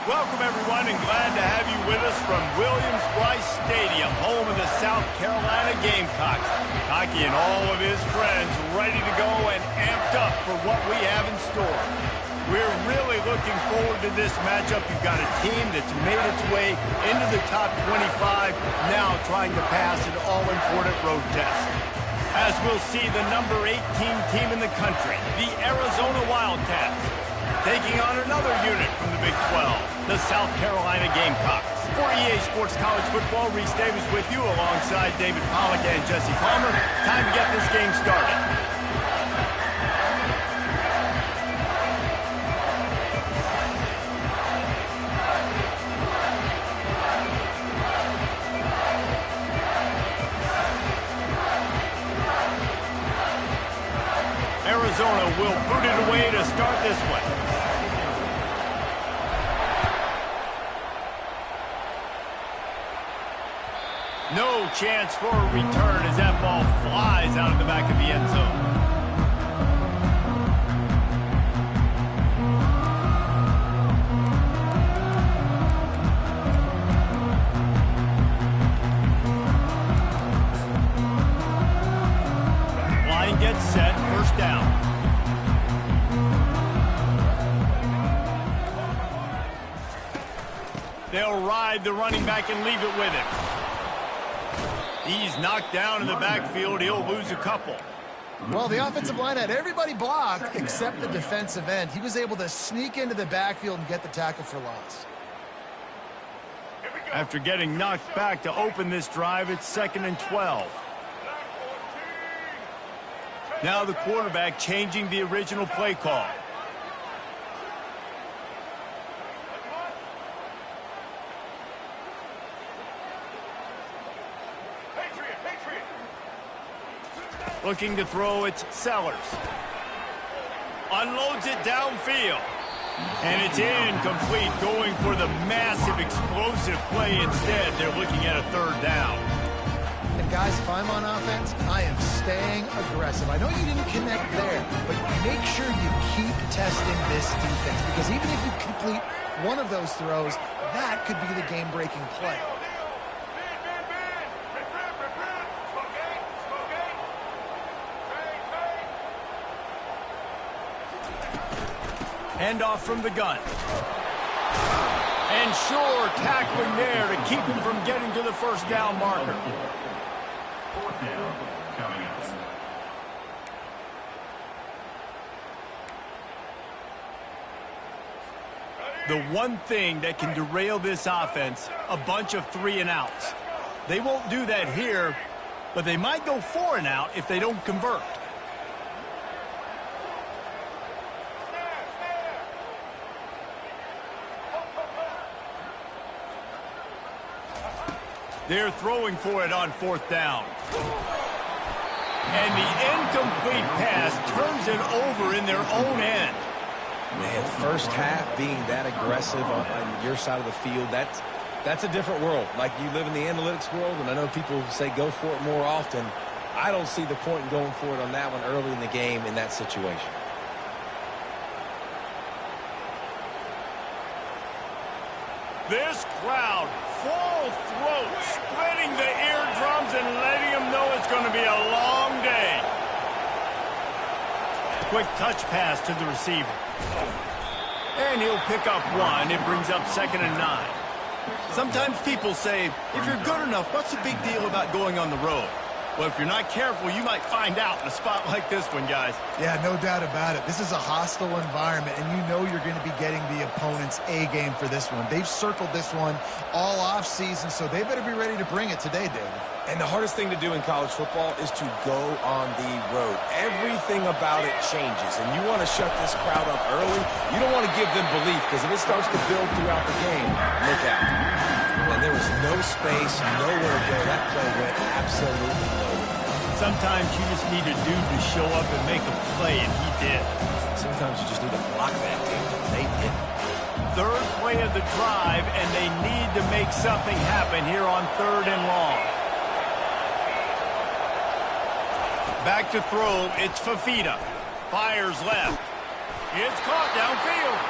Welcome, everyone, and glad to have you with us from Williams-Brice Stadium, home of the South Carolina Gamecocks. Hockey and all of his friends ready to go and amped up for what we have in store. We're really looking forward to this matchup. You've got a team that's made its way into the top 25, now trying to pass an all-important road test. As we'll see, the number 18 team in the country, the Arizona Wildcats, taking on another unit from the Big 12, the South Carolina Gamecocks. For EA Sports College Football, Reese Davis with you alongside David Pollack and Jesse Palmer. Time to get this game started. Arizona will boot it away to start this one. No chance for a return as that ball flies out of the back of the end zone. Line gets set, first down. They'll ride the running back and leave it with him. He's knocked down in the backfield. He'll lose a couple. Well, the offensive line had everybody blocked except the defensive end. He was able to sneak into the backfield and get the tackle for loss. After getting knocked back to open this drive, it's 2nd and 12. Now the quarterback changing the original play call. Looking to throw, it's Sellers. Unloads it downfield. And it's incomplete, going for the massive explosive play instead. They're looking at a third down. And guys, if I'm on offense, I am staying aggressive. I know you didn't connect there, but make sure you keep testing this defense, because even if you complete one of those throws, that could be the game-breaking play. Handoff from the gun. And sure, tackling there to keep him from getting to the first down marker. Fourth down coming up. The one thing that can derail this offense, a bunch of 3-and-outs. They won't do that here, but they might go 4-and-out if they don't convert. They're throwing for it on 4th down. And the incomplete pass turns it over in their own end. Man, first half being that aggressive on your side of the field, that's a different world. Like, you live in the analytics world, and I know people say go for it more often. I don't see the point in going for it on that one early in the game in that situation. This crowd, full throat, splitting the eardrums and letting them know it's going to be a long day. Quick touch pass to the receiver. And he'll pick up one. It brings up 2nd and 9. Sometimes people say, if you're good enough, what's the big deal about going on the road? Well, if you're not careful, you might find out in a spot like this one, guys. Yeah, no doubt about it. This is a hostile environment, and you know you're going to be getting the opponent's A-game for this one. They've circled this one all off-season, so they better be ready to bring it today, David. And the hardest thing to do in college football is to go on the road. Everything about it changes, and you want to shut this crowd up early. You don't want to give them belief, because if it starts to build throughout the game, look out. And there was no space, nowhere to go. That play went absolutely nowhere. Sometimes you just need a dude to show up and make a play, and he did. Sometimes you just need to block that team. They did. Third play of the drive, and they need to make something happen here on 3rd and long. Back to throw, it's Fafita. Fires left. It's caught downfield.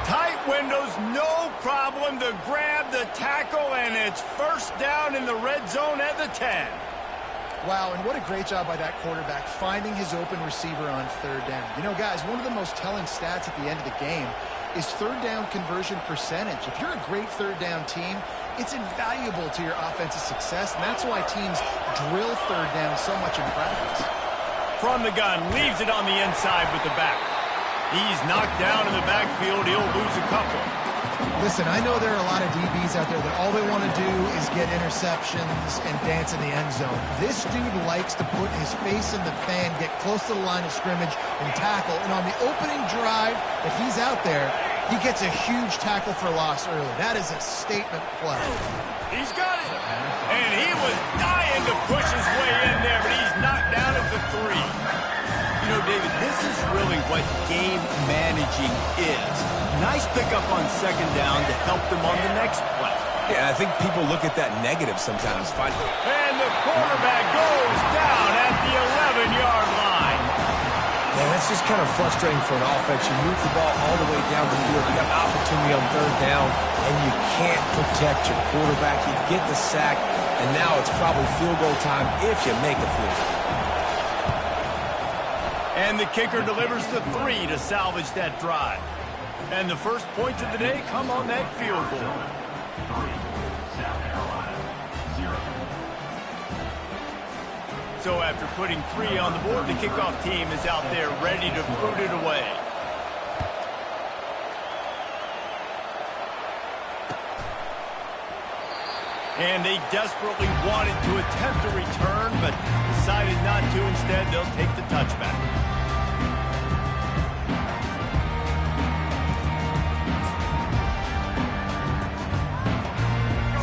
Tight windows, no problem. him to grab the tackle, and it's first down in the red zone at the 10. Wow, and what a great job by that quarterback finding his open receiver on third down. You know, guys, one of the most telling stats at the end of the game is third down conversion percentage. If you're a great third down team, it's invaluable to your offensive success, and that's why teams drill third down so much in practice. From the gun, leaves it on the inside with the back. He's knocked down in the backfield. He'll lose a couple. Listen, I know there are a lot of DBs out there that all they want to do is get interceptions and dance in the end zone. This dude likes to put his face in the fan, get close to the line of scrimmage, and tackle. And on the opening drive, if he's out there, he gets a huge tackle for loss early. That is a statement play. He's got it. And he was dying to push his way in there, but he's knocked down at the 3. You know, David, this is really what game managing is. Nice pickup on second down to help them on the next play. Yeah, I think people look at that negative sometimes. And the quarterback goes down at the 11-yard line. Man, that's just kind of frustrating for an offense. You move the ball all the way down the field. You got an opportunity on third down, and you can't protect your quarterback. You get the sack, and now it's probably field goal time if you make a field goal. And the kicker delivers the 3 to salvage that drive. And the first points of the day come on that field goal. 3, South Carolina, 0. So after putting 3 on the board, the kickoff team is out there ready to boot it away. And they desperately wanted to attempt a return, but decided not to. Instead, they'll take the touchback.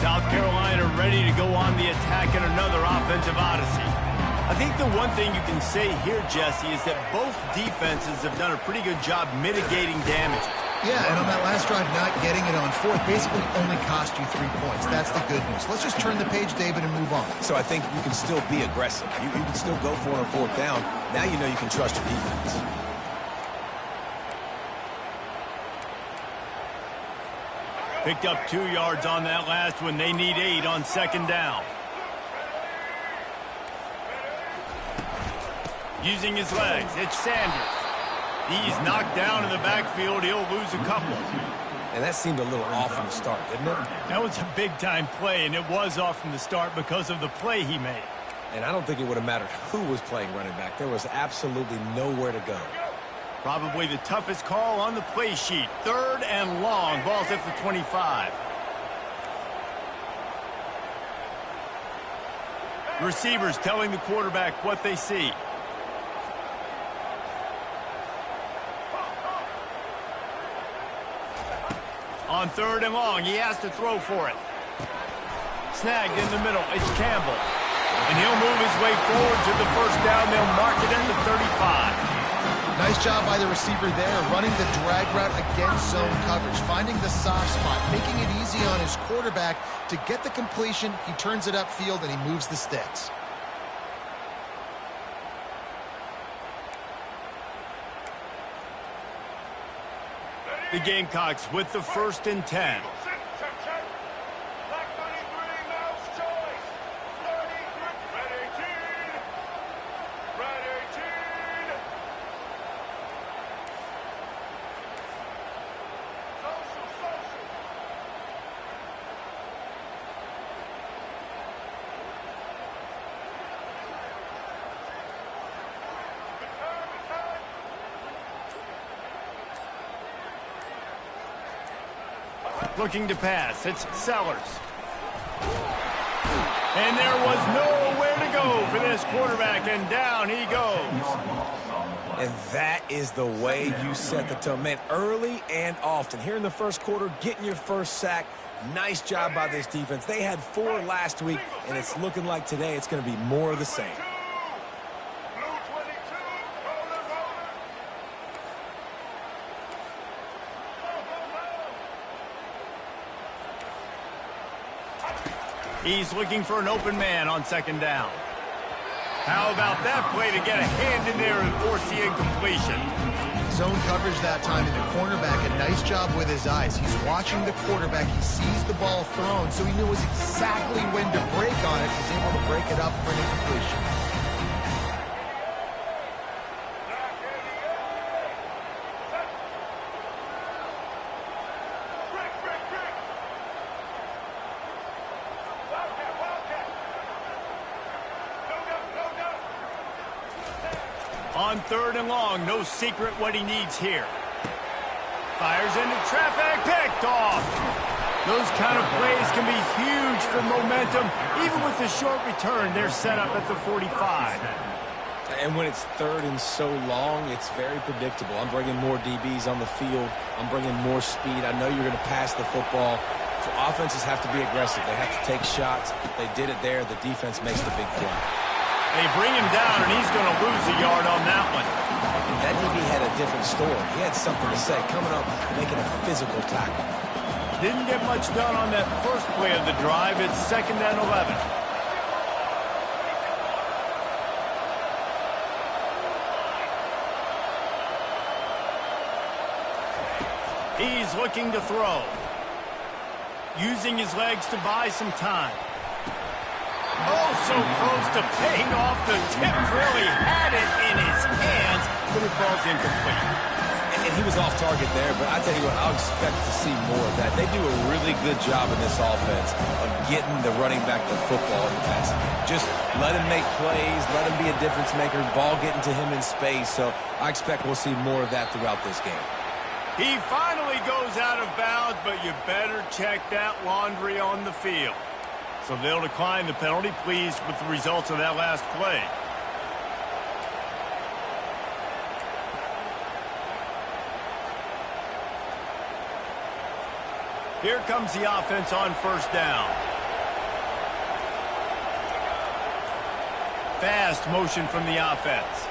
South Carolina ready to go on the attack in another offensive odyssey. I think the one thing you can say here, Jesse, is that both defenses have done a pretty good job mitigating damages. Yeah, and on that last drive, not getting it on fourth basically only cost you 3 points. That's the good news. Let's just turn the page, David, and move on. So I think you can still be aggressive. You can still go for it on fourth down. Now you know you can trust your defense. Picked up 2 yards on that last one. They need 8 on second down. Using his legs, it's Sanders. He's knocked down in the backfield. He'll lose a couple. And that seemed a little off from the start, didn't it? That was a big-time play, and it was off from the start because of the play he made. And I don't think it would have mattered who was playing running back. There was absolutely nowhere to go. Probably the toughest call on the play sheet. 3rd and long. Ball's at the 25. Receivers telling the quarterback what they see. On 3rd and long, he has to throw for it. Snagged in the middle, it's Campbell. And he'll move his way forward to the first down. They'll mark it at the 35. Nice job by the receiver there, running the drag route against zone coverage, finding the soft spot, making it easy on his quarterback to get the completion. He turns it upfield, and he moves the sticks. The Gamecocks with the 1st and 10. Looking to pass, it's Sellers. And there was nowhere to go for this quarterback, and down he goes. And that is the way you set the tone. Man, early and often. Here in the first quarter, getting your first sack. Nice job by this defense. They had 4 last week, and it's looking like today it's going to be more of the same. He's looking for an open man on second down. How about that play to get a hand in there and force the incompletion? zone coverage that time, and the cornerback, a nice job with his eyes. He's watching the quarterback. He sees the ball thrown, so he knows exactly when to break on it. He's able to break it up for an incompletion. On 3rd and long, no secret what he needs here. Fires into traffic, picked off. Those kind of plays can be huge for momentum. Even with the short return, they're set up at the 45. And when it's 3rd and so long, it's very predictable. I'm bringing more DBs on the field. I'm bringing more speed. I know you're going to pass the football. Offenses have to be aggressive. They have to take shots. They did it there. The defense makes the big play. They bring him down, and he's going to lose a yard on that one. That DB had a different story. He had something to say, coming up, making a physical tackle. Didn't get much done on that first play of the drive. It's 2nd and 11. He's looking to throw. Using his legs to buy some time. Oh, so close to paying off. The tip really had it in his hands, but it falls incomplete. And he was off target there, but I tell you what, I'll expect to see more of that. They do a really good job in this offense of getting the running back the football in the passing game. Just let him make plays, let him be a difference maker, ball getting to him in space. So I expect we'll see more of that throughout this game. He finally goes out of bounds, but you better check that laundry on the field. So they'll decline the penalty, pleased with the results of that last play. Here comes the offense on 1st down. Fast motion from the offense.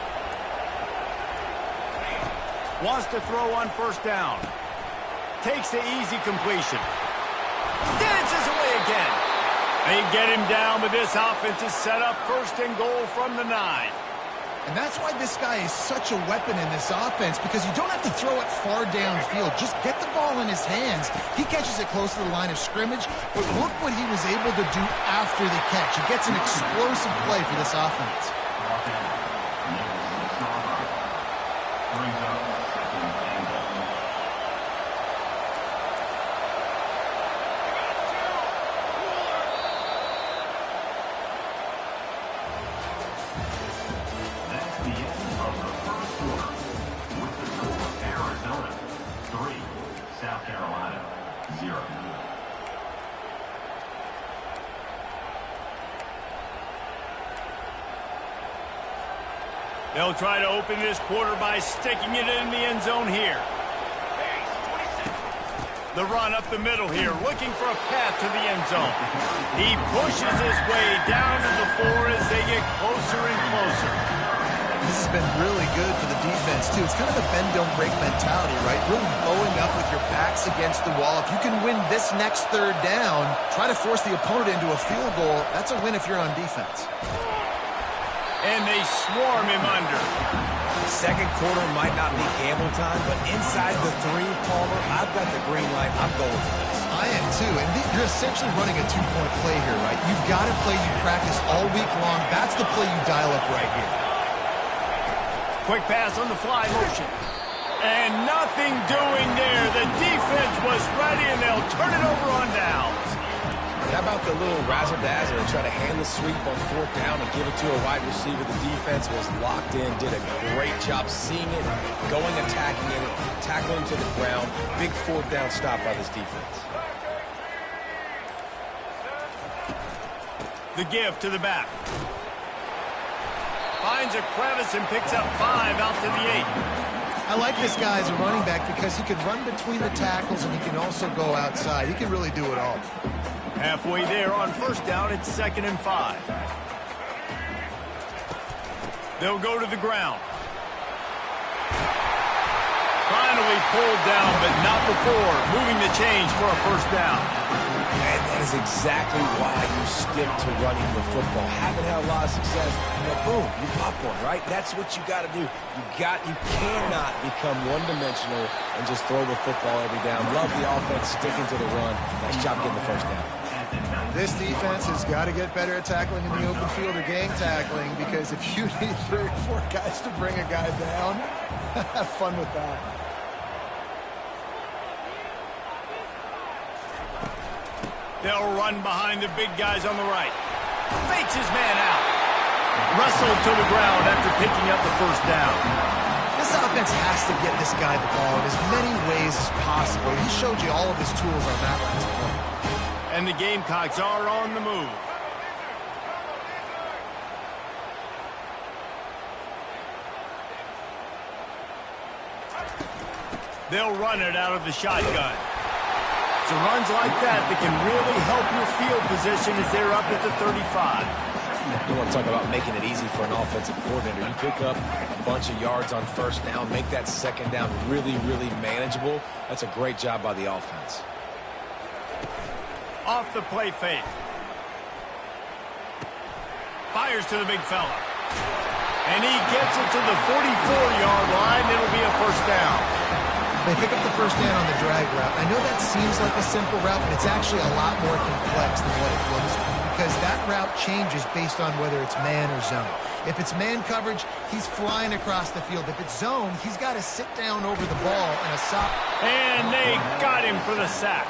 Wants to throw on 1st down. Takes the easy completion. Dances away again. They get him down, but this offense is set up 1st and goal from the 9. And that's why this guy is such a weapon in this offense, because you don't have to throw it far downfield. Just get the ball in his hands. He catches it close to the line of scrimmage, but look what he was able to do after the catch. He gets an explosive play for this offense. They'll try to open this quarter by sticking it in the end zone here. The run up the middle here, looking for a path to the end zone. He pushes his way down to the 4 as they get closer and closer. This has been really good for the defense, too. It's kind of a bend-don't-break mentality, right? Really bowing up with your backs against the wall. If you can win this next 3rd down, try to force the opponent into a field goal. That's a win if you're on defense. And they swarm him under. Second quarter might not be gamble time, but inside the 3, Palmer, I've got the green light. I'm going for this. I am too, and you're essentially running a 2-point play here, right? You've got a play you practice all week long. That's the play you dial up right here. Quick pass on the fly motion. And nothing doing there. The defense was ready, and they'll turn it over on downs. How about the little razzle-dazzle and try to hand the sweep on 4th down and give it to a wide receiver? The defense was locked in, did a great job seeing it, going, attacking it, tackling to the ground. Big 4th down stop by this defense. The give to the back. Finds a crevice and picks up 5 out to the 8. I like this guy as a running back because he can run between the tackles and he can also go outside. He can really do it all. Halfway there on 1st down, it's 2nd and 5. They'll go to the ground. Finally pulled down, but not before moving the chains for a 1st down. And that is exactly why you stick to running the football. Haven't had a lot of success, boom, you pop one, right? That's what you got to do. You cannot become one-dimensional and just throw the football every down. Love the offense sticking to the run. Nice job getting the first down. This defense has got to get better at tackling in the open field or gang tackling, because if you need 3 or 4 guys to bring a guy down, have fun with that. They'll run behind the big guys on the right. Fakes his man out. Wrestled to the ground after picking up the first down. This offense has to get this guy the ball in as many ways as possible. He showed you all of his tools on that last play. And the Gamecocks are on the move. They'll run it out of the shotgun. It's runs like that can really help your field position as they're up at the 35. You want to talk about making it easy for an offensive coordinator. You pick up a bunch of yards on first down, make that second down really, really manageable. That's a great job by the offense. Off the play fake. Fires to the big fella. And he gets it to the 44-yard line. It'll be a first down. They pick up the first down on the drag route. I know that seems like a simple route, but it's actually a lot more complex than what it looks like, because that route changes based on whether it's man or zone. If it's man coverage, he's flying across the field. If it's zone, he's got to sit down over the ball and a sock. And they got him for the sack.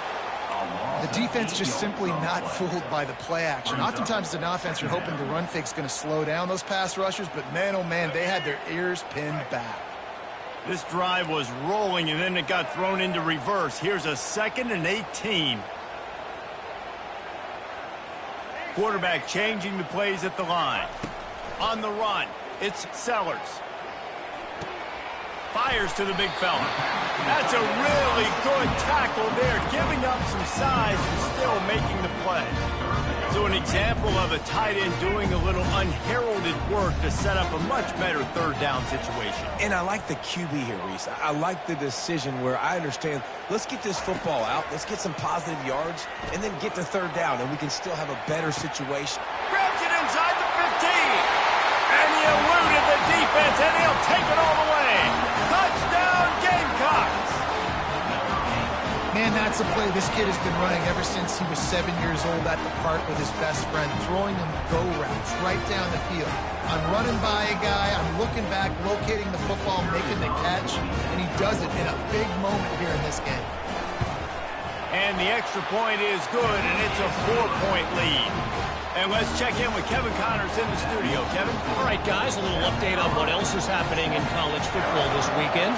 The defense just simply not fooled by the play action. Oftentimes, as an offense, you're hoping the run fake's going to slow down those pass rushers, but man, oh man, they had their ears pinned back. This drive was rolling, and then it got thrown into reverse. Here's a 2nd and 18. Quarterback changing the plays at the line. On the run, it's Sellers. Fires to the big fella. That's a really good tackle there, giving up some size and still making the play. So an example of a tight end doing a little unheralded work to set up a much better third down situation. And I like the QB here, Reese. I like the decision where I understand, let's get this football out, let's get some positive yards, and then get to third down, and we can still have a better situation. Grabs it inside the 15. And he eluded the defense, and he'll take it all the way. Touchdown, Gamecocks! Man, that's a play this kid has been running ever since he was 7 years old at the park with his best friend, throwing him go routes right down the field. I'm running by a guy, I'm looking back, locating the football, making the catch, and he does it in a big moment here in this game. And the extra point is good, and it's a 4-point lead. And let's check in with Kevin Connors in the studio. Kevin? All right, guys, a little update on what else is happening in college football this weekend.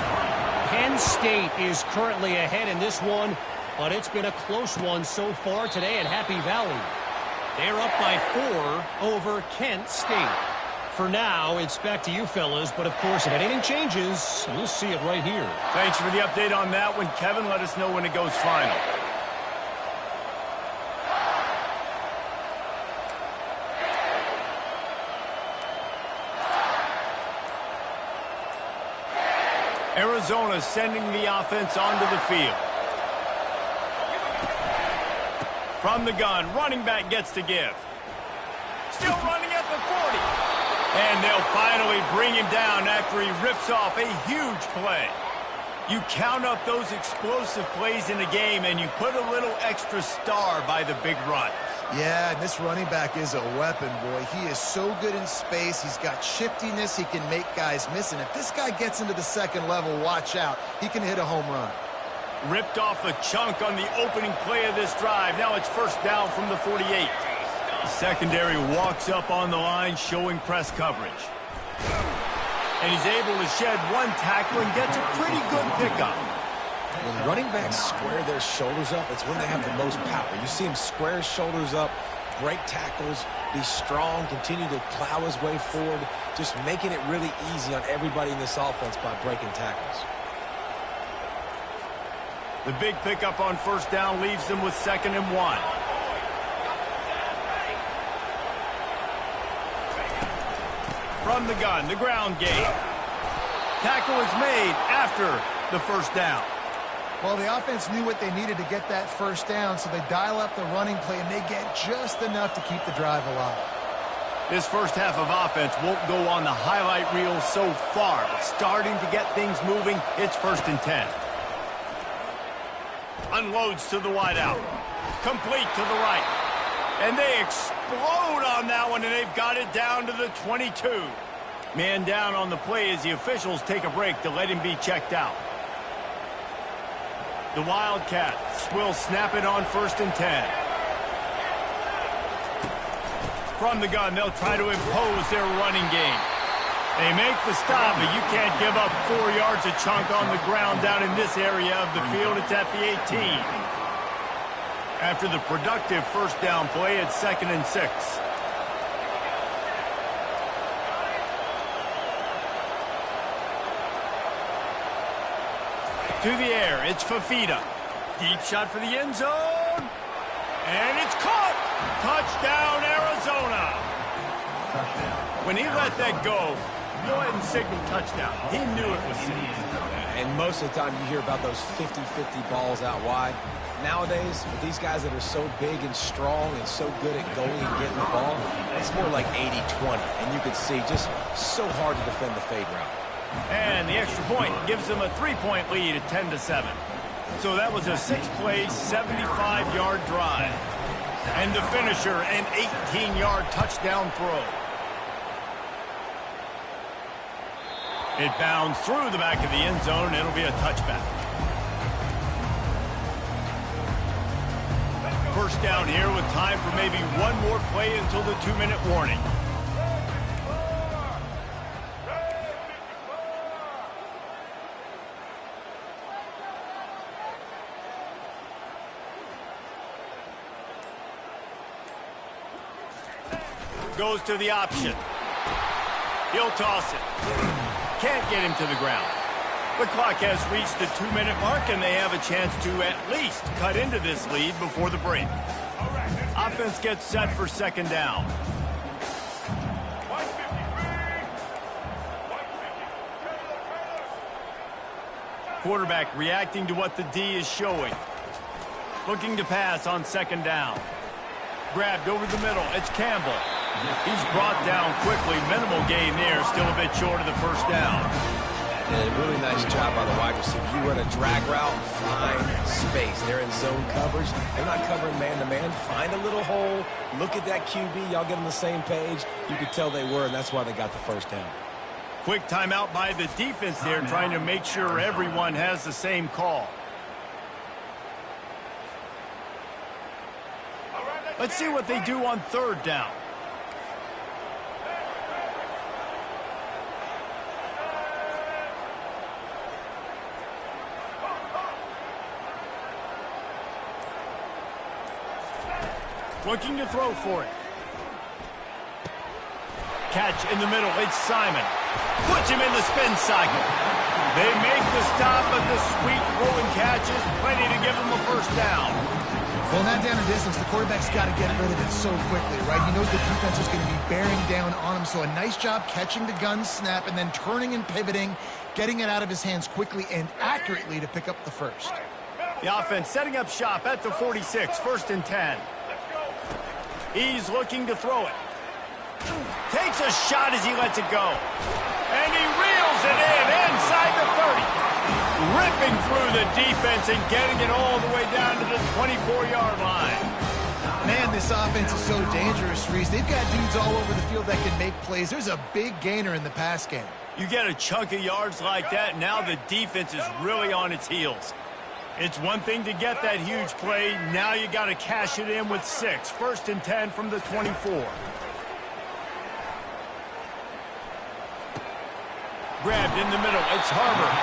Penn State is currently ahead in this one, but it's been a close one so far today at Happy Valley. They're up by 4 over Kent State. For now, it's back to you fellas, but of course, if anything changes, we'll see it right here. Thanks for the update on that one, Kevin. Let us know when it goes final. Arizona sending the offense onto the field. From the gun, running back gets to give. Still running at the 40. And they'll finally bring him down after he rips off a huge play. You count up those explosive plays in the game, and you put a little extra star by the big runs. Yeah, and this running back is a weapon, boy. He is so good in space. He's got shiftiness. He can make guys miss. And if this guy gets into the second level, watch out. He can hit a home run. Ripped off a chunk on the opening play of this drive. Now it's first down from the 48. The secondary walks up on the line, showing press coverage. And he's able to shed one tackle and gets a pretty good pickup. When running backs square their shoulders up, it's when they have the most power. You see him square his shoulders up, break tackles, be strong, continue to plow his way forward, just making it really easy on everybody in this offense by breaking tackles. The big pickup on first down leaves them with 2nd and 1. From the gun, the ground game. Tackle is made after the first down. Well, the offense knew what they needed to get that first down, so they dial up the running play, and they get just enough to keep the drive alive. This first half of offense won't go on the highlight reel so far, but starting to get things moving, it's 1st and 10. Unloads to the wideout. Complete to the right. And they explode on that one, and they've got it down to the 22. Man down on the play as the officials take a break to let him be checked out. The Wildcats will snap it on 1st and 10. From the gun, they'll try to impose their running game. They make the stop, but you can't give up 4 yards a chunk on the ground down in this area of the field. It's at the 18. After the productive first down play, it's 2nd and 6. To the air, it's Fafita. Deep shot for the end zone. And it's caught. Touchdown, Arizona. When he let that go ahead and signal touchdown. He knew it was safe. And most of the time you hear about those 50-50 balls out wide. Nowadays, with these guys that are so big and strong and so good at going and getting the ball, it's more like 80-20. And you can see just so hard to defend the fade route. And the extra point gives them a 3-point lead at 10-7. So that was a 6-play, 75-yard drive. And the finisher, an 18-yard touchdown throw. It bounds through the back of the end zone, and it'll be a touchback. First down here with time for maybe one more play until the 2-minute warning. Goes to the option. He'll toss it. Can't get him to the ground. The clock has reached the 2-minute mark, and they have a chance to at least cut into this lead before the break. Offense gets set for 2nd down. Quarterback reacting to what the D is showing. Looking to pass on 2nd down. Grabbed over the middle. It's Campbell. He's brought down quickly. Minimal gain there. Still a bit short of the first down. And a really nice job by the wide receiver. You run a drag route, find space. They're in zone coverage. They're not covering man-to-man. Find a little hole. Look at that QB. Y'all get on the same page. You could tell they were, and that's why they got the first down. Quick timeout by the defense there, trying to make sure everyone has the same call. Let's see what they do on 3rd down. Looking to throw for it. Catch in the middle. It's Simon. Puts him in the spin cycle. They make the stop, but the sweet rolling catch is plenty to give them a first down. Well, not down in distance, the quarterback's got to get rid of it so quickly, right? He knows the defense is going to be bearing down on him, so a nice job catching the gun snap and then turning and pivoting, getting it out of his hands quickly and accurately to pick up the first. The offense setting up shop at the 46, 1st and 10. He's looking to throw it. Takes a shot as he lets it go. And he reels it in inside the 30. Ripping through the defense and getting it all the way down to the 24-yard line. Man, this offense is so dangerous, Reese. They've got dudes all over the field that can make plays. There's a big gainer in the pass game. You get a chunk of yards like that, now the defense is really on its heels. It's one thing to get that huge play. Now you got to cash it in with 6. 1st and 10 from the 24. Grabbed in the middle. It's Harbor.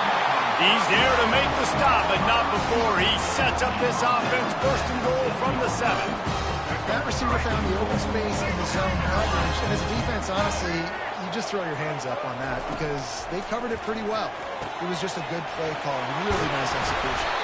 He's there to make the stop, but not before he sets up this offense. 1st and goal from the 7. That receiver found the open space in the zone coverage. And as a defense, honestly, you just throw your hands up on that because they covered it pretty well. It was just a good play call. Really nice execution.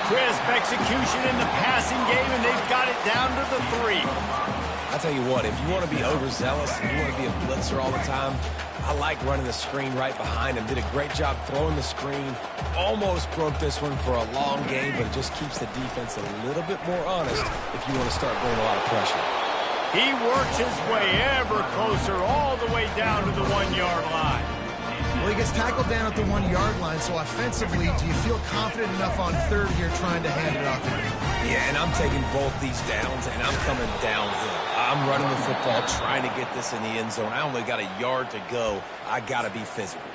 Crisp execution in the passing game, and they've got it down to the 3. I tell you what, if you want to be overzealous and you want to be a blitzer all the time, I like running the screen right behind him. Did a great job throwing the screen. Almost broke this one for a long game, but it just keeps the defense a little bit more honest if you want to start bringing a lot of pressure. He works his way ever closer all the way down to the 1-yard line. Well, he gets tackled down at the 1-yard line, so offensively, do you feel confident enough on third here trying to hand it off again? Yeah, and I'm taking both these downs, and I'm coming downhill. I'm running the football, trying to get this in the end zone. I only got a yard to go. I got to be physical.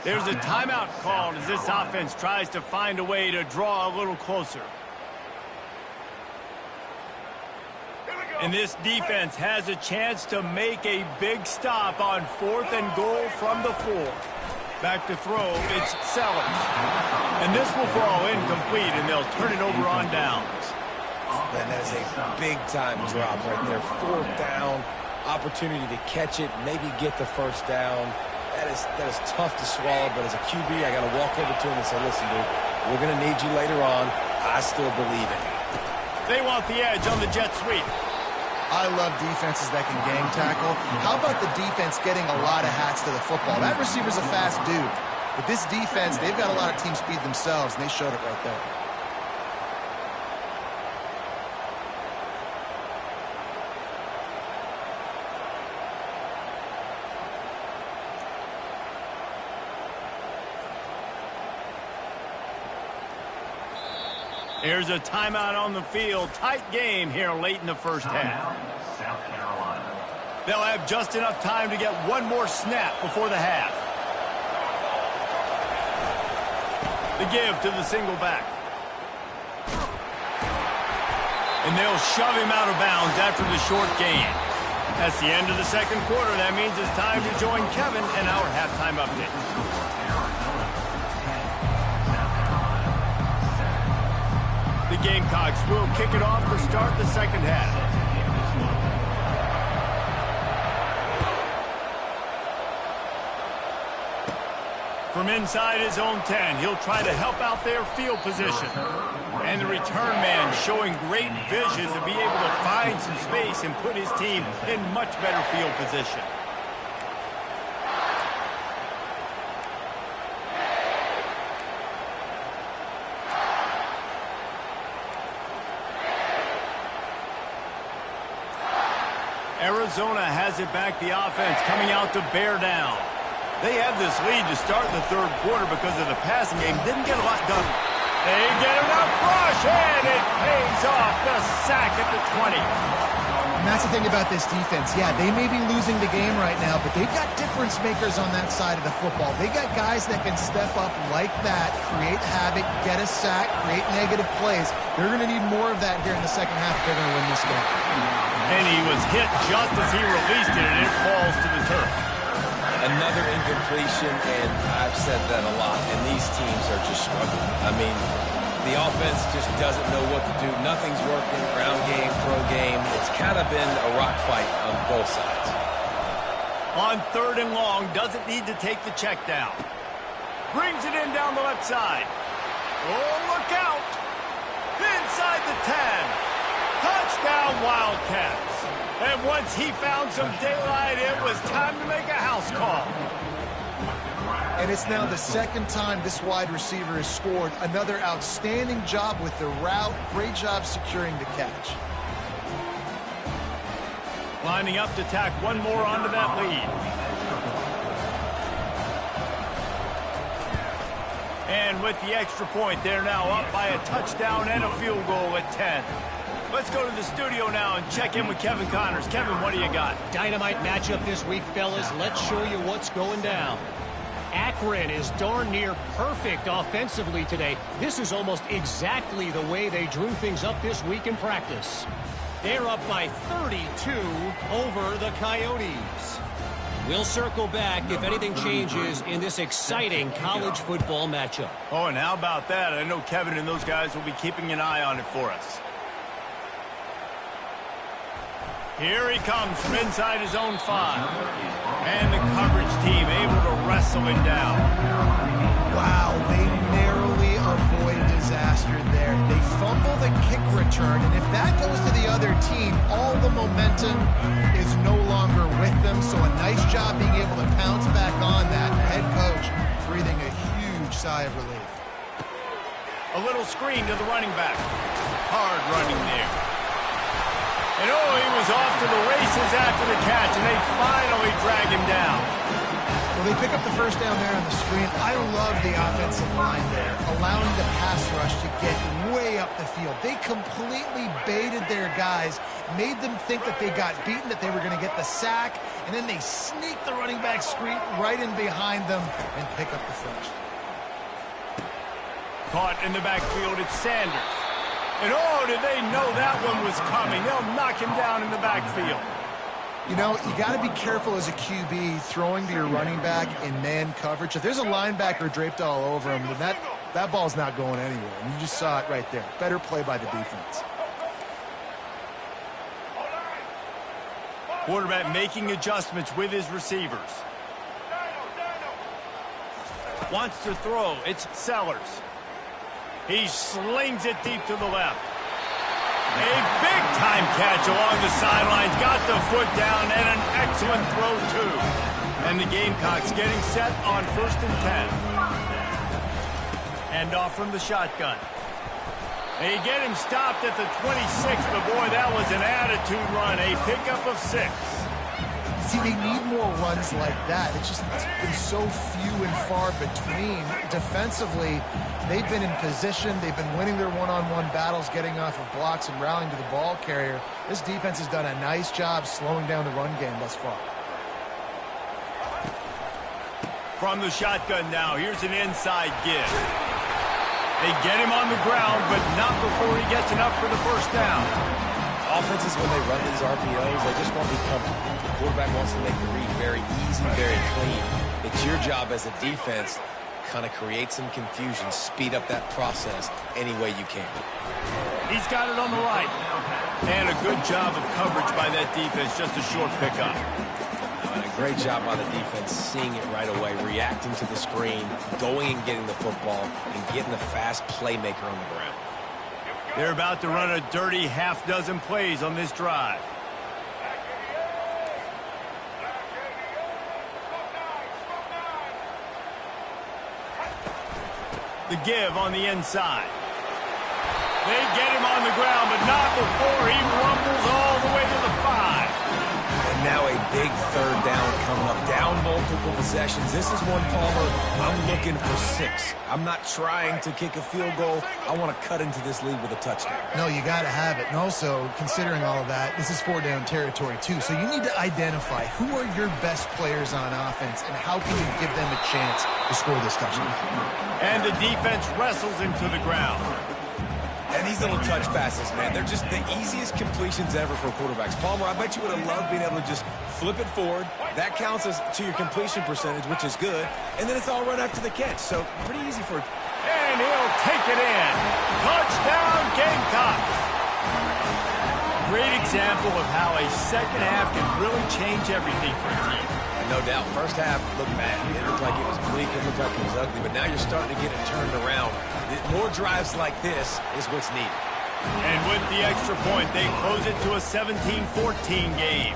There's a timeout called as this offense tries to find a way to draw a little closer. And this defense has a chance to make a big stop on 4th and goal from the 4. Back to throw, it's Sellers. And this will fall incomplete, and they'll turn it over on downs. Man, that is a big-time drop right there. 4th down, opportunity to catch it, maybe get the first down. That is tough to swallow, but as a QB, I got to walk over to him and say, listen, dude, we're going to need you later on. I still believe in you. They want the edge on the jet sweep. I love defenses that can gang tackle. How about the defense getting a lot of hats to the football? That receiver's a fast dude. But this defense, they've got a lot of team speed themselves, and they showed it right there. Here's a timeout on the field. Tight game here late in the first half. South Carolina. They'll have just enough time to get one more snap before the half. The give to the single back. And they'll shove him out of bounds after the short gain. That's the end of the second quarter. That means it's time to join Kevin in our halftime update. The Gamecocks will kick it off to start the second half. From inside his own 10, he'll try to help out their field position. And the return man showing great vision to be able to find some space and put his team in much better field position. Arizona has it back, the offense coming out to bear down. They had this lead to start the third quarter because of the passing game. Didn't get a lot done. They get enough rush, and it pays off. The sack at the 20. And that's the thing about this defense. Yeah, they may be losing the game right now, but they've got difference makers on that side of the football. They got guys that can step up like that, create havoc, get a sack, create negative plays. They're going to need more of that here in the second half if they're going to win this game. And he was hit just as he released it, and it falls to the turf. Another incompletion, and I've said that a lot, and these teams are just struggling. I mean, the offense just doesn't know what to do. Nothing's working. Ground game, throw game. It's kind of been a rock fight on both sides. On 3rd and long, doesn't need to take the check down. Brings it in down the left side. Oh, look out. Inside the 10. Touchdown, Wildcats. And once he found some daylight, it was time to make a house call. And it's now the second time this wide receiver has scored. Another outstanding job with the route. Great job securing the catch. Lining up to tack one more onto that lead. And with the extra point, they're now up by a touchdown and a field goal at 10. Let's go to the studio now and check in with Kevin Connors. Kevin, what do you got? Dynamite matchup this week, fellas. Let's show you what's going down. Akron is darn near perfect offensively today. This is almost exactly the way they drew things up this week in practice. They're up by 32 over the Coyotes. We'll circle back if anything changes in this exciting college football matchup. Oh, and how about that? I know Kevin and those guys will be keeping an eye on it for us. Here he comes from inside his own 5. And the coverage team able to wrestle him down. Wow, they narrowly avoid his disaster there. They fumble the kick return, and if that goes to the other team, all the momentum is no longer with them. So a nice job being able to pounce back on that. Head coach breathing a huge sigh of relief. A little screen to the running back. Hard running there. And oh, he was off to the races after the catch, and they finally drag him down. Well, they pick up the first down there on the screen. I love the offensive line there, allowing the pass rush to get way up the field. They completely baited their guys, made them think that they got beaten, that they were going to get the sack, and then they sneak the running back screen right in behind them and pick up the first. Caught in the backfield, it's Sanders. And oh, did they know that one was coming? They'll knock him down in the backfield. You know, you got to be careful as a QB throwing to your running back in man coverage. If there's a linebacker draped all over him, then that ball's not going anywhere. And you just saw it right there. Better play by the defense. Quarterback making adjustments with his receivers. Wants to throw. It's Sellers. He slings it deep to the left. A big-time catch along the sidelines. Got the foot down and an excellent throw, too. And the Gamecocks getting set on 1st and 10. Hand off from the shotgun. They get him stopped at the 26, but boy, that was an attitude run. A pickup of 6. See, they need more runs like that. It's been so few and far between. Defensively, they've been in position. They've been winning their one-on-one battles, getting off of blocks and rallying to the ball carrier. This defense has done a nice job slowing down the run game thus far. From the shotgun now, here's an inside give. They get him on the ground, but not before he gets enough for the first down. Offenses, when they run these RPOs, they just won't be comfortable. The quarterback wants to make the read very easy, very clean. It's your job as a defense, kind of create some confusion, speed up that process any way you can. He's got it on the right. And a good job of coverage by that defense, just a short pickup. And a great job by the defense, seeing it right away, reacting to the screen, going and getting the football, and getting the fast playmaker on the ground. They're about to run a dirty half-dozen plays on this drive. The give on the inside. They get him on the ground, but not before he rumbles all the way to the 5. And now a big third down coming up. Down multiple possessions. This is one, Palmer, I'm looking for 6. I'm not trying to kick a field goal. I want to cut into this lead with a touchdown. No, you got to have it. And also, considering all of that, this is 4-down territory, too. So you need to identify who are your best players on offense and how can you give them a chance to score this touchdown. And the defense wrestles him to the ground. And these little touch passes, man, they're just the easiest completions ever for quarterbacks. Palmer, I bet you would have loved being able to just flip it forward. That counts as to your completion percentage, which is good. And then it's all right after the catch. So pretty easy for... And he'll take it in. Touchdown, Gamecocks. Great example of how a second half can really change everything for a team. No doubt. First half looked bad. It looked like it was bleak. It looked like it was ugly. But now you're starting to get it turned around. More drives like this is what's needed. And with the extra point, they close it to a 17-14 game.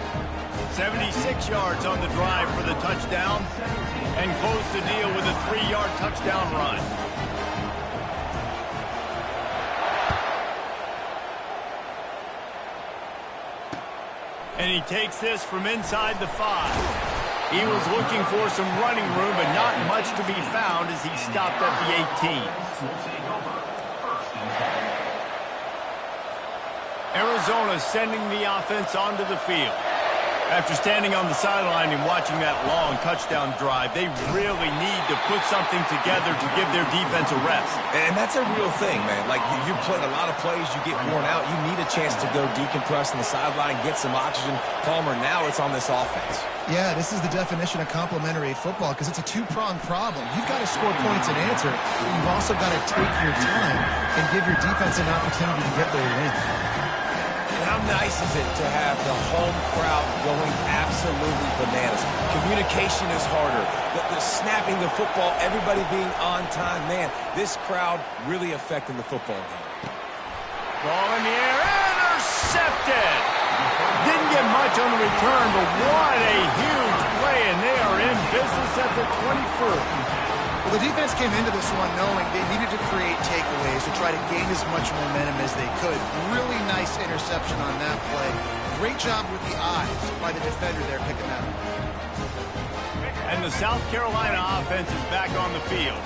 76 yards on the drive for the touchdown. And close the deal with a 3-yard touchdown run. And he takes this from inside the 5. He was looking for some running room, but not much to be found as he stopped at the 18. Arizona sending the offense onto the field. After standing on the sideline and watching that long touchdown drive, they really need to put something together to give their defense a rest. And that's a real thing, man. Like, you play a lot of plays, you get worn out. You need a chance to go decompress on the sideline, get some oxygen. Palmer, now it's on this offense. Yeah, this is the definition of complementary football because it's a two-pronged problem. You've got to score points and answer, but you've also got to take your time and give your defense an opportunity to get their win. And I'm nice is it to have the home crowd going absolutely bananas? Communication is harder. The snapping the football, everybody being on time. Man, this crowd really affecting the football game. Ball in the air, intercepted. Didn't get much on the return, but what a huge play, and they are in business at the 24. Well, the defense came into this one knowing they needed to create takeaways to try to gain as much momentum as they could. Really nice interception on that play. Great job with the eyes by the defender there picking that up. And the South Carolina offense is back on the field.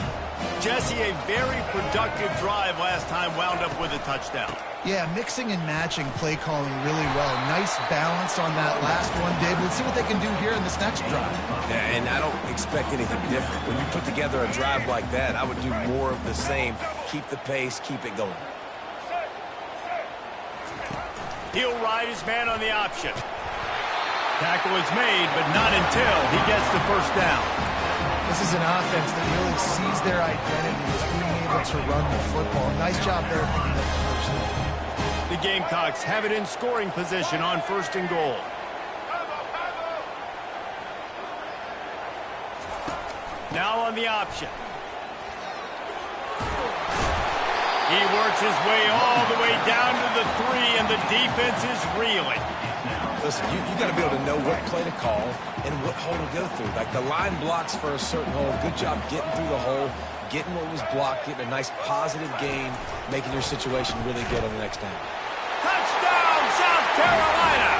Jesse, a very productive drive last time, wound up with a touchdown. Yeah, mixing and matching play calling really well. Nice balance on that last one, Dave. Let's see what they can do here in this next drive. Yeah, and I don't expect anything different. When you put together a drive like that, I would do more of the same. Keep the pace, keep it going. He'll ride his man on the option. Tackle is made, but not until he gets the first down. This is an offense that really sees their identity as being able to run the football. Nice job there picking up the first down. The Gamecocks have it in scoring position on 1st and goal. Now on the option. He works his way all the way down to the 3, and the defense is reeling. Listen, you got to be able to know what play to call and what hole to go through. Like the line blocks for a certain hole. Good job getting through the hole, getting what was blocked, getting a nice positive gain, making your situation really good on the next down. Touchdown, South Carolina!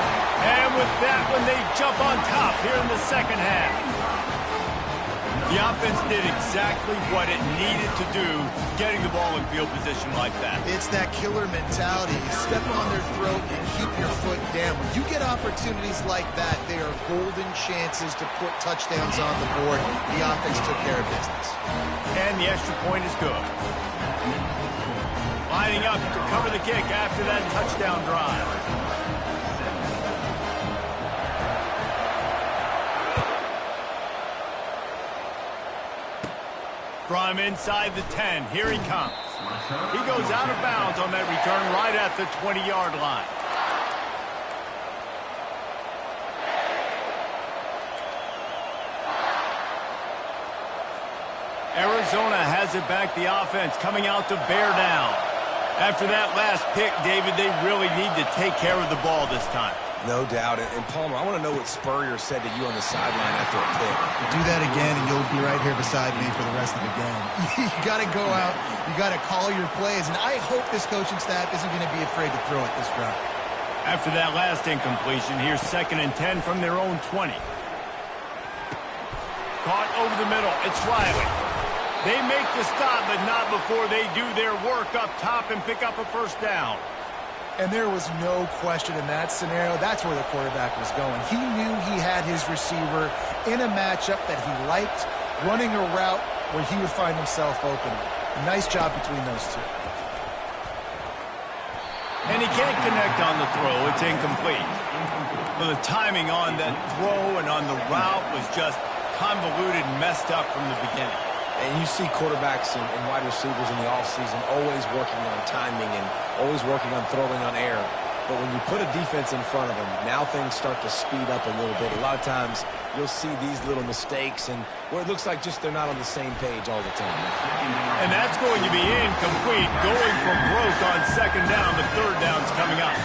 And with that one, they jump on top here in the second half. The offense did exactly what it needed to do, getting the ball in field position like that. It's that killer mentality. You step on their throat and keep your foot down. When you get opportunities like that, they are golden chances to put touchdowns on the board. The offense took care of business. And the extra point is good. Lining up to cover the kick after that touchdown drive. From inside the 10, here he comes. He goes out of bounds on that return right at the 20-yard line. Arizona has it back, the offense coming out to bear down. After that last pick, David, they really need to take care of the ball this time. No doubt. And Palmer, I want to know what Spurrier said to you on the sideline after a pick. Do that again, and you'll be right here beside me for the rest of the game. You got to go out. You got to call your plays, and I hope this coaching staff isn't going to be afraid to throw it this drive. After that last incompletion, here's 2nd and 10 from their own 20. Caught over the middle. It's Riley. They make the stop, but not before they do their work up top and pick up a first down. And there was no question in that scenario. That's where the quarterback was going. He knew he had his receiver in a matchup that he liked, running a route where he would find himself open. Nice job between those two. And he can't connect on the throw. It's incomplete. Well, the timing on that throw and on the route was just convoluted and messed up from the beginning. And you see quarterbacks and wide receivers in the offseason always working on timing and always working on throwing on air. But when you put a defense in front of them, now things start to speed up a little bit. A lot of times you'll see these little mistakes and where it looks like just they're not on the same page all the time. And that's going to be incomplete, going for broke on 2nd down. The 3rd down's coming up.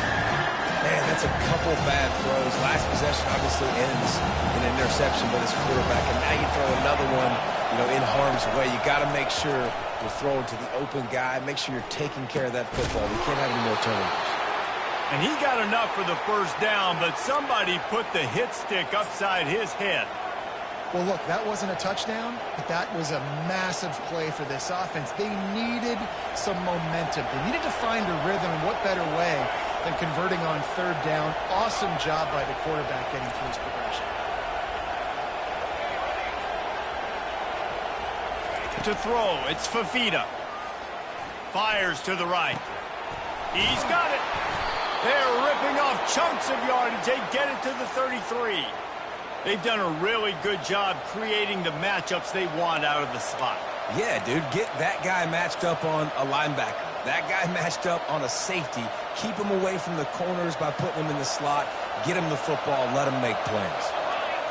Man, that's a couple bad throws. Last possession obviously ends in an interception by this quarterback, and now you throw another one, in harm's way. You got to make sure you're throwing to the open guy. Make sure you're taking care of that football. We can't have any more turnovers. And he got enough for the first down, but somebody put the hit stick upside his head. Well, look, that wasn't a touchdown, but that was a massive play for this offense. They needed some momentum. They needed to find a rhythm, and what better way than converting on 3rd down. Awesome job by the quarterback getting through his progression. To throw, it's Fafita. Fires to the right. He's got it. They're ripping off chunks of yardage. They get it to the 33. They've done a really good job creating the matchups they want out of the slot. Yeah, dude, get that guy matched up on a linebacker. That guy matched up on a safety. Keep him away from the corners by putting him in the slot. Get him the football. Let him make plays.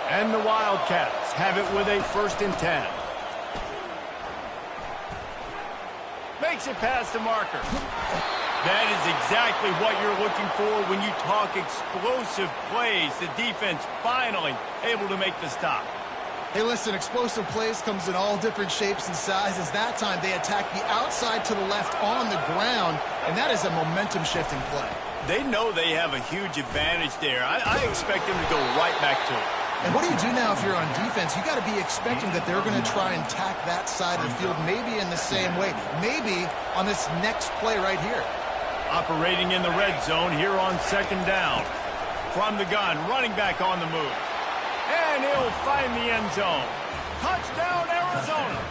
And the Wildcats have it with a 1st and 10. Makes it past the marker. That is exactly what you're looking for when you talk explosive plays. The defense finally able to make the stop. Hey, listen, explosive plays comes in all different shapes and sizes. That time they attack the outside to the left on the ground, and that is a momentum-shifting play. They know they have a huge advantage there. I expect them to go right back to it. And what do you do now if you're on defense? You got to be expecting that they're going to try and tack that side of the field, maybe in the same way, maybe on this next play right here. Operating in the red zone here on 2nd down. From the gun, running back on the move. And he'll find the end zone. Touchdown, Arizona.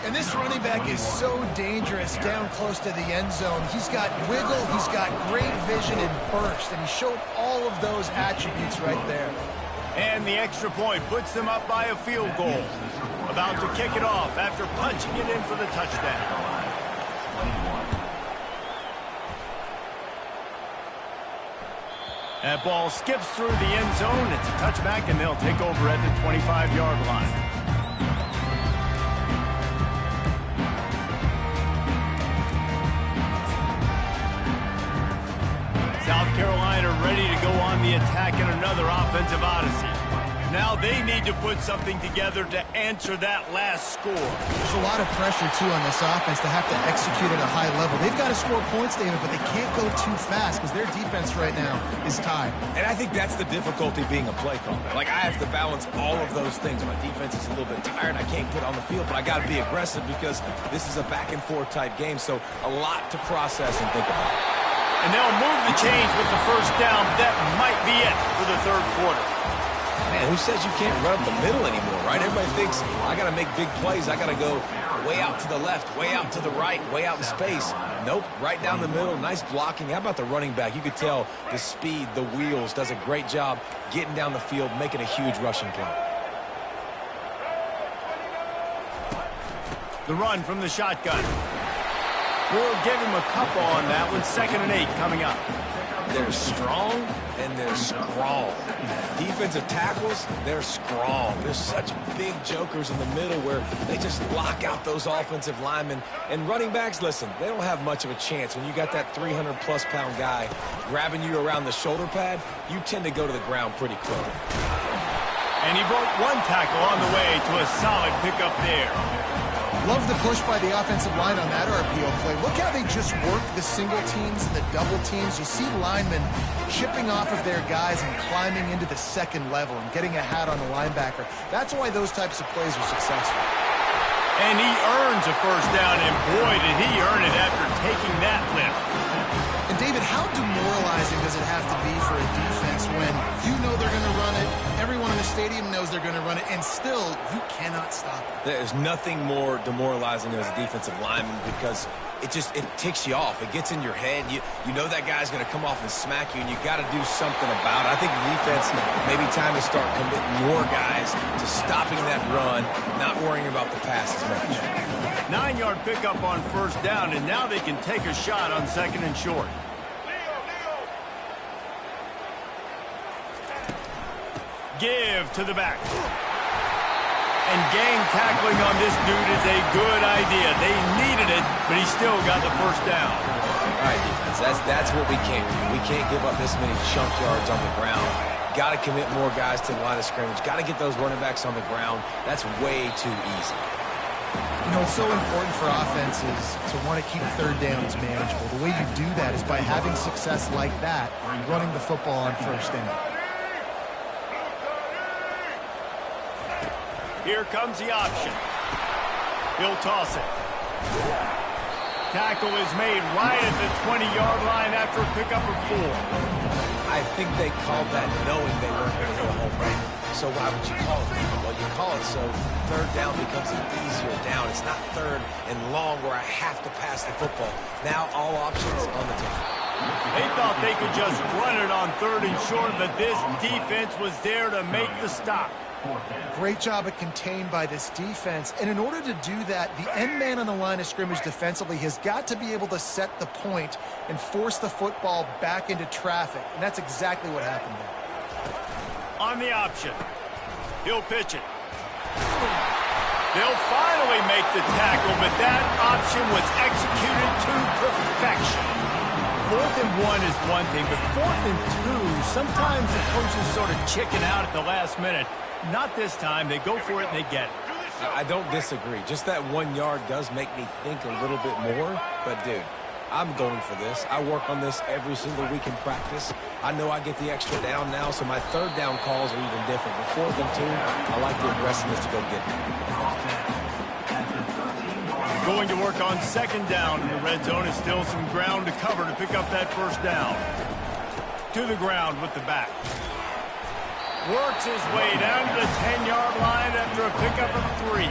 And this running back is so dangerous down close to the end zone. He's got wiggle, he's got great vision and burst, and he showed all of those attributes right there. And the extra point puts them up by a field goal. About to kick it off after punching it in for the touchdown. That ball skips through the end zone. It's a touchback, and they'll take over at the 25-yard line. South Carolina ready to go on the attack in another offensive odyssey. Now they need to put something together to answer that last score. There's a lot of pressure, too, on this offense to have to execute at a high level. They've got to score points, David, but they can't go too fast because their defense right now is tied. And I think that's the difficulty being a play caller. Like, I have to balance all of those things. My defense is a little bit tired. I can't get on the field, but I got to be aggressive because this is a back-and-forth type game, so a lot to process and think about. And they'll move the chains with the 1st down. That might be it for the 3rd quarter. Man, who says you can't run up the middle anymore, right? Everybody thinks, I got to make big plays. I got to go way out to the left, way out to the right, way out in space. Nope, right down the middle. Nice blocking. How about the running back? You could tell the speed, the wheels, does a great job getting down the field, making a huge rushing play. The run from the shotgun. We'll give him a couple on that one. 2nd and 8 coming up. They're strong and they're strong. Defensive tackles, they're strong. There's such big jokers in the middle where they just lock out those offensive linemen. And running backs, listen, they don't have much of a chance. When you got that 300-plus pound guy grabbing you around the shoulder pad, you tend to go to the ground pretty quick. And he broke one tackle on the way to a solid pickup there. Love the push by the offensive line on that RPO play. Look how they just work the single teams and the double teams. You see linemen chipping off of their guys and climbing into the 2nd level and getting a hat on the linebacker. That's why those types of plays are successful. And he earns a 1st down, and boy, did he earn it after taking that lift. And David, how demoralizing does it have to be for a defense when you know they're going to run it, everyone in the stadium knows they're going to run it, and still you cannot stop it? There's nothing more demoralizing as a defensive lineman because it ticks you off. It gets in your head. You know that guy's going to come off and smack you, and you got to do something about it. I think the defense, maybe time to start committing more guys to stopping that run, not worrying about the pass as much. 9-yard pickup on 1st down, and now they can take a shot on 2nd and short. Give to the back. And gang tackling on this dude is a good idea. They needed it, but he still got the 1st down. All right, defense, that's what we can't do. We can't give up this many chunk yards on the ground. Got to commit more guys to the line of scrimmage. Got to get those running backs on the ground. That's way too easy. You know, it's so important for offenses to want to keep 3rd downs manageable. The way you do that is by having success like that, running the football on 1st down. Here comes the option. He'll toss it. Tackle is made right at the 20-yard line after a pickup of 4. I think they called that knowing they weren't going to hit a home run. So why would you call it? Well, you call it so 3rd down becomes an easier down. It's not 3rd and long where I have to pass the football. Now all options on the table. They thought they could just run it on 3rd and short, but this defense was there to make the stop. Great job of contained by this defense. And in order to do that, the end man on the line of scrimmage defensively has got to be able to set the point and force the football back into traffic. And that's exactly what happened there. On the option. He'll pitch it. They'll finally make the tackle, but that option was executed to perfection. 4th and 1 is one thing, but 4th and 2, sometimes the coaches sort of chicken out at the last minute. Not this time. They go for it and they get it. I don't disagree. Just that 1 yard does make me think a little bit more. But, dude, I'm going for this. I work on this every single week in practice. I know I get the extra down now, so my 3rd down calls are even different. But 4th and 2, I like the aggressiveness to go get it. Going to work on 2nd down in the red zone. Is still some ground to cover to pick up that 1st down. To the ground with the back. Works his way down to the 10-yard line after a pickup of 3.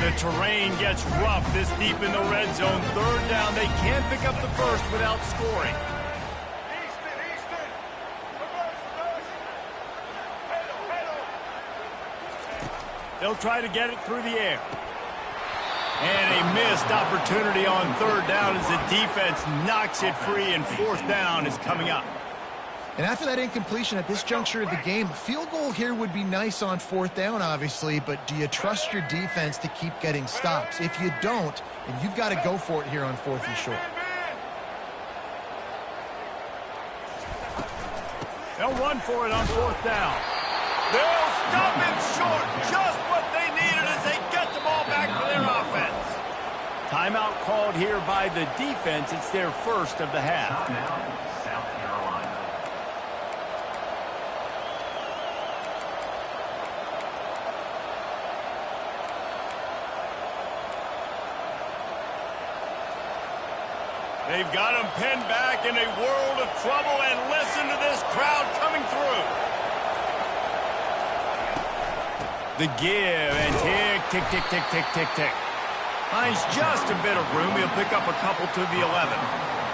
The terrain gets rough this deep in the red zone. 3rd down. They can't pick up the 1st without scoring. They'll try to get it through the air. And a missed opportunity on 3rd down as the defense knocks it free, and 4th down is coming up. And after that incompletion at this juncture of the game, a field goal here would be nice on 4th down, obviously, but do you trust your defense to keep getting stops? If you don't, then you've got to go for it here on 4th and short. They'll run for it on 4th down. They'll stop him short. Just what they needed as they get the ball back for their offense. Timeout called here by the defense. It's their 1st of the half. South Carolina. They've got him pinned back in a world of trouble, and listen to this crowd coming through. The give, and tick, tick, tick, tick, tick, tick, tick. Finds just a bit of room. He'll pick up a couple to the 11.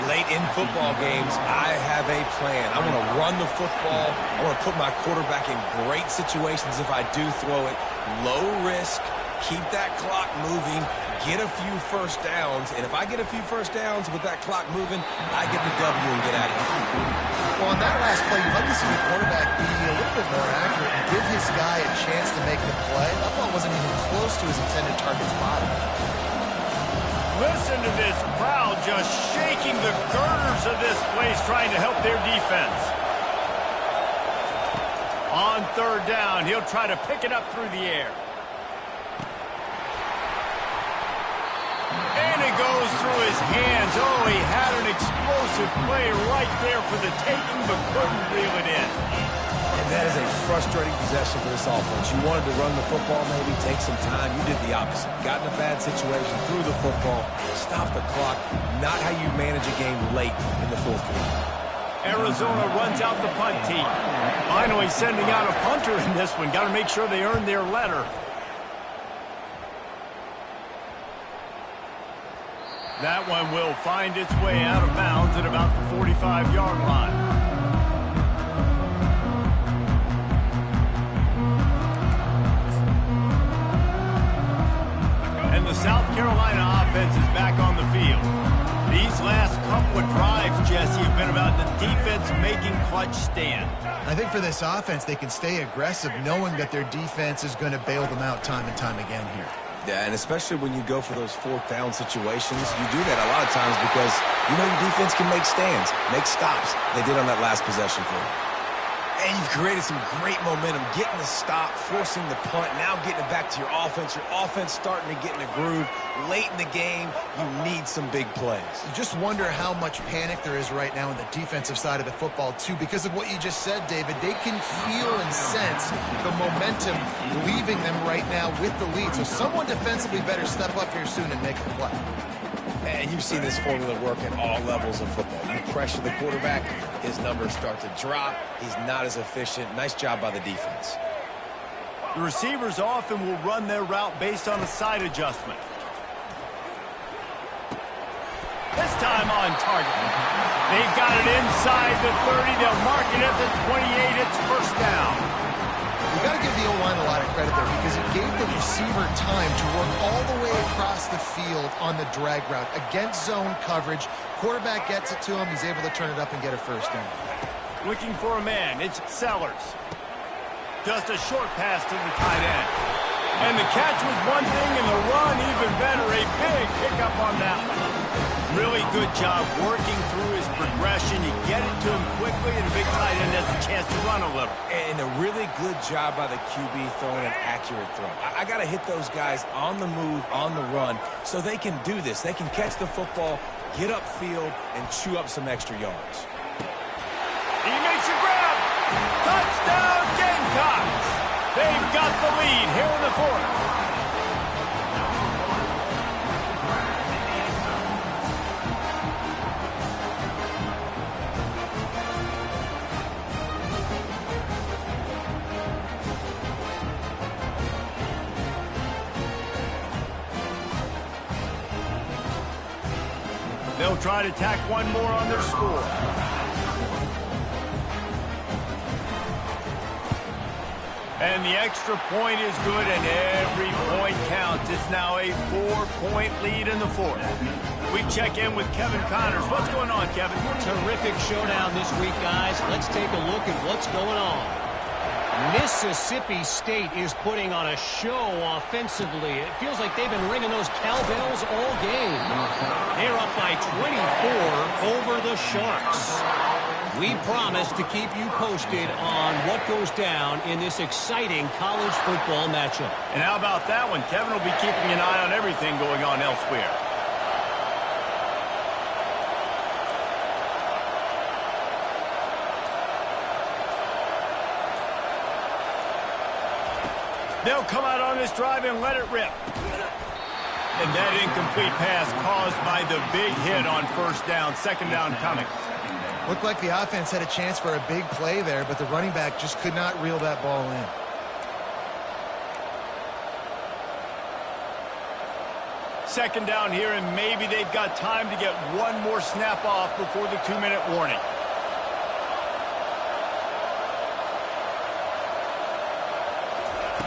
Late in football games, I have a plan. I want to run the football. I want to put my quarterback in great situations if I do throw it. Low risk, keep that clock moving, get a few 1st downs. And if I get a few 1st downs with that clock moving, I get the W and get out of here. Well, on that last play, you'd like to see the quarterback be a little bit more accurate and give his guy a chance to make the play. That ball wasn't even close to his intended target's body. Listen to this crowd just shaking the girders of this place, trying to help their defense. On 3rd down, he'll try to pick it up through the air. And it goes through his hands. Oh, he had an explosive play right there for the taking, but couldn't reel it in. And that is a frustrating possession for this offense. You wanted to run the football, maybe take some time. You did the opposite. Got in a bad situation, threw the football, stopped the clock. Not how you manage a game late in the 4th quarter. Arizona runs out the punt team. Finally sending out a punter in this one. Got to make sure they earn their letter. That one will find its way out of bounds at about the 45-yard line. And the South Carolina offense is back on the field. These last couple of drives, Jesse, have been about the defense making clutch stand. I think for this offense, they can stay aggressive knowing that their defense is going to bail them out time and time again here. Yeah, and especially when you go for those 4th down situations, you do that a lot of times because you know your defense can make stands, make stops. They did on that last possession for you. And you've created some great momentum, getting the stop, forcing the punt, now getting it back to your offense. Your offense starting to get in a groove. Late in the game, you need some big plays. You just wonder how much panic there is right now on the defensive side of the football, too, because of what you just said, David. They can feel and sense the momentum leaving them right now with the lead. So someone defensively better step up here soon and make the play. And you've seen this formula work at all levels of football. You pressure the quarterback, his numbers start to drop. He's not as efficient. Nice job by the defense. The receivers often will run their route based on a side adjustment. This time on target. They've got it inside the 30. They'll mark it at the 28. It's first down. You got to give the O-line a lot of credit there because it gave the receiver time to work all the way across the field on the drag route against zone coverage. Quarterback gets it to him. He's able to turn it up and get a first down. Looking for a man. It's Sellers. Just a short pass to the tight end. And the catch was one thing, and the run even better. A big pickup on that one. Really good job working through his progression. You get it to him quickly, and the big tight end has a chance to run a little. And a really good job by the QB throwing an accurate throw. I got to hit those guys on the move, on the run, so they can do this. They can catch the football, get upfield, and chew up some extra yards. He makes a grab. Touchdown, Gamecocks. They've got the lead here in the fourth. They'll try to tack one more on their score. And the extra point is good, and every point counts. It's now a 4-point lead in the fourth. We check in with Kevin Connors. What's going on, Kevin? Terrific showdown this week, guys. Let's take a look at what's going on. Mississippi State is putting on a show offensively. It feels like they've been ringing those cowbells all game. They're up by 24 over the Sharks. We promise to keep you posted on what goes down in this exciting college football matchup. And how about that one? Kevin will be keeping an eye on everything going on elsewhere. They'll come out on this drive and let it rip. And that incomplete pass caused by the big hit on first down. Second down coming. Looked like the offense had a chance for a big play there, but the running back just could not reel that ball in. Second down here, and maybe they've got time to get one more snap off before the 2-minute warning.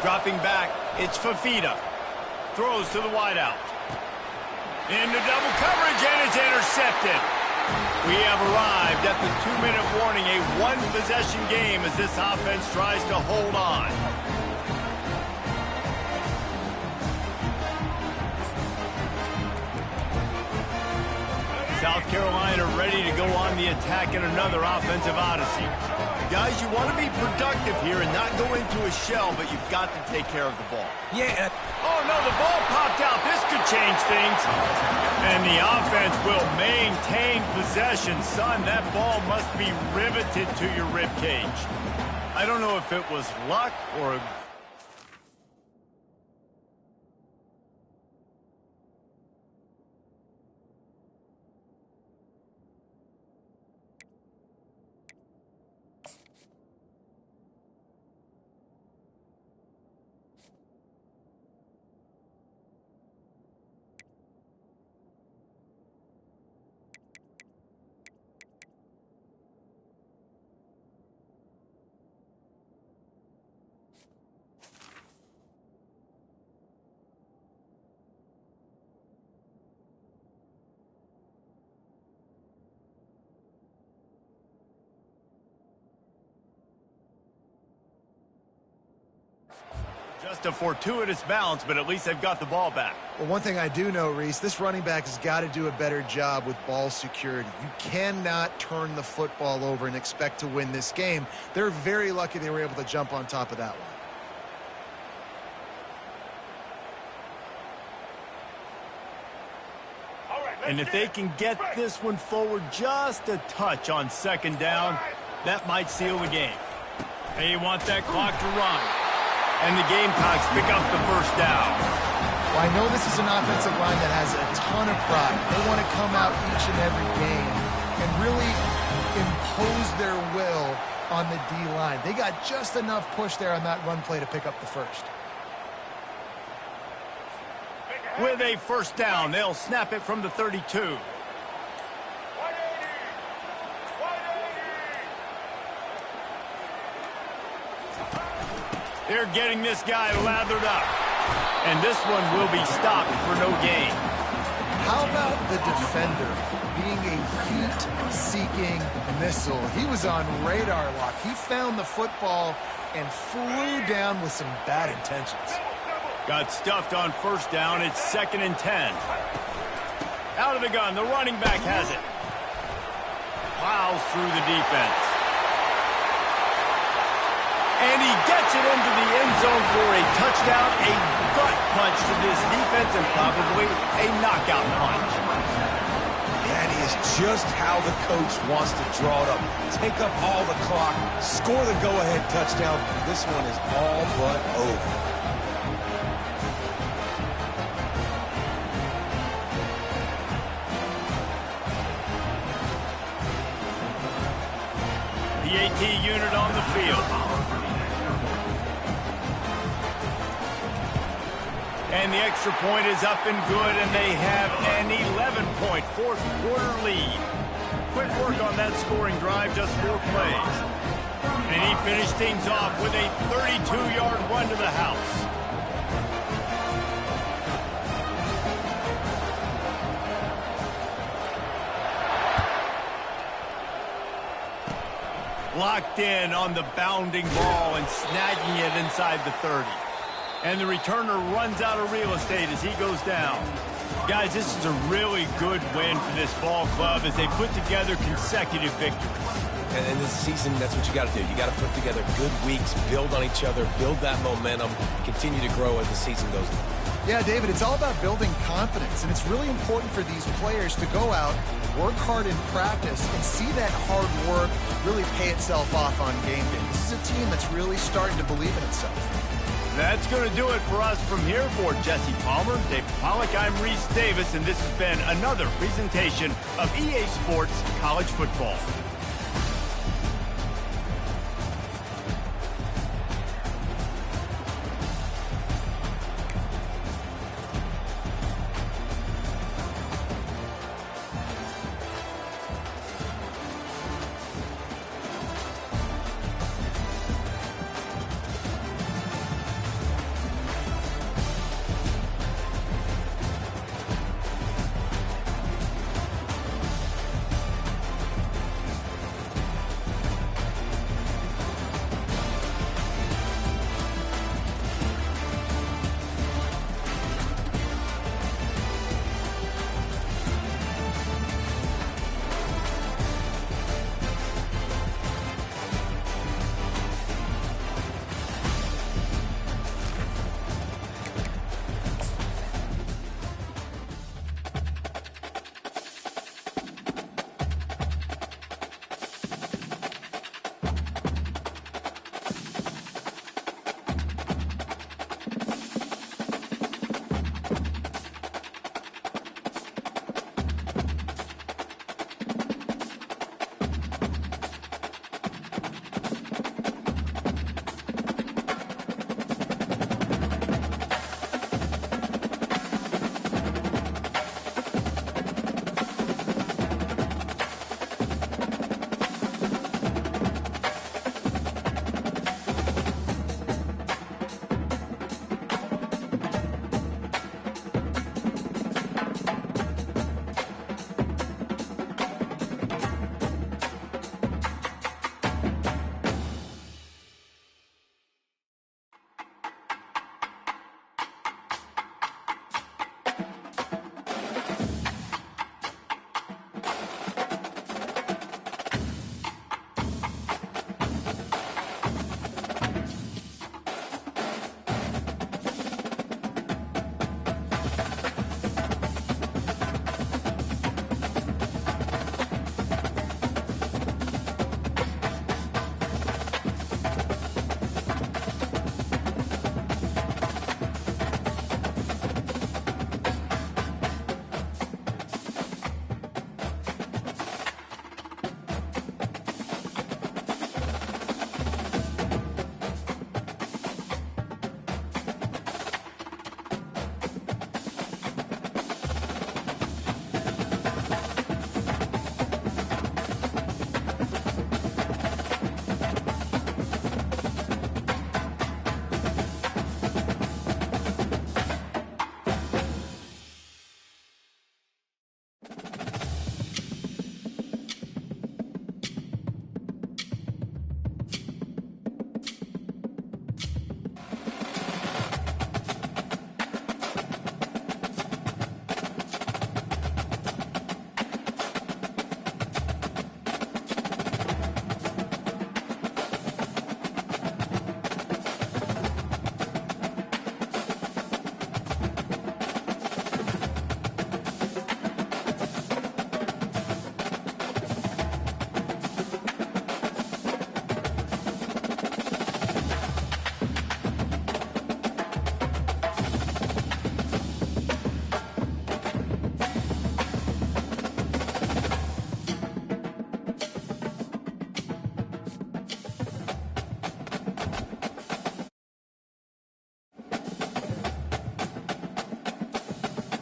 Dropping back, it's Fafita. Throws to the wideout. Into double coverage, and it's intercepted. We have arrived at the 2-minute warning, a one-possession game as this offense tries to hold on. South Carolina ready to go on the attack in another offensive odyssey. Guys, you want to be productive here and not go into a shell, but you've got to take care of the ball. Yeah. Oh, no, the ball popped out. This could change things. And the offense will maintain possession. Son, that ball must be riveted to your ribcage. I don't know if it was luck or... Just a fortuitous bounce, but at least they've got the ball back. Well, one thing I do know, Reese, this running back has got to do a better job with ball security. You cannot turn the football over and expect to win this game. They're very lucky they were able to jump on top of that one. And if they can get this one forward just a touch on second down, that might seal the game. And you want that clock to run. And the Gamecocks pick up the first down. Well, I know this is an offensive line that has a ton of pride. They want to come out each and every game and really impose their will on the D-line. They got just enough push there on that run play to pick up the first. With a first down, they'll snap it from the 32. They're getting this guy lathered up. And this one will be stopped for no gain. How about the defender being a heat-seeking missile? He was on radar lock. He found the football and flew down with some bad intentions. Got stuffed on first down. It's 2nd and 10. Out of the gun. The running back has it. Plows through the defense. And he gets it into the end zone for a touchdown, a gut punch to this defense, and probably a knockout punch. That is just how the coach wants to draw it up. Take up all the clock, score the go-ahead touchdown. This one is all but over. The AT unit on the field. And the extra point is up and good, and they have an 11-point fourth-quarter lead. Quick work on that scoring drive, just 4 plays. And he finished things off with a 32-yard run to the house. Locked in on the bounding ball and snagging it inside the 30. And the returner runs out of real estate as he goes down. Guys, this is a really good win for this ball club as they put together consecutive victories. And in this season, that's what you got to do. You got to put together good weeks, build on each other, build that momentum, continue to grow as the season goes on. Yeah, David, it's all about building confidence, and it's really important for these players to go out, work hard in practice, and see that hard work really pay itself off on game day. This is a team that's really starting to believe in itself. That's going to do it for us from here. For Jesse Palmer, Dave Pollack, I'm Reese Davis, and this has been another presentation of EA Sports College Football.